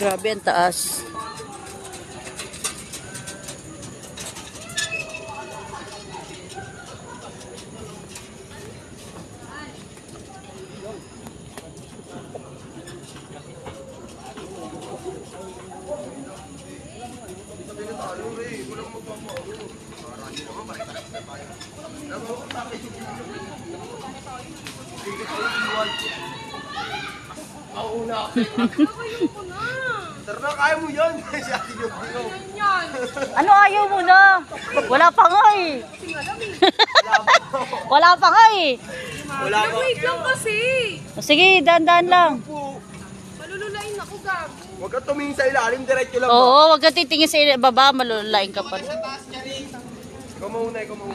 Grabe ang taas. Tara na, kaya mo yan. Ano ayaw mo na? Wala pa nga eh. Wala pa nga eh. Wala pa. Wait lang kasi. Sige, dahan-dahan lang. Malululain ako, gago. Huwag ka tumingin sa ilalim, diretso lang. Oo, wag ka titingin sa baba, malululain ka pa. Ikaw muna, ikaw muna.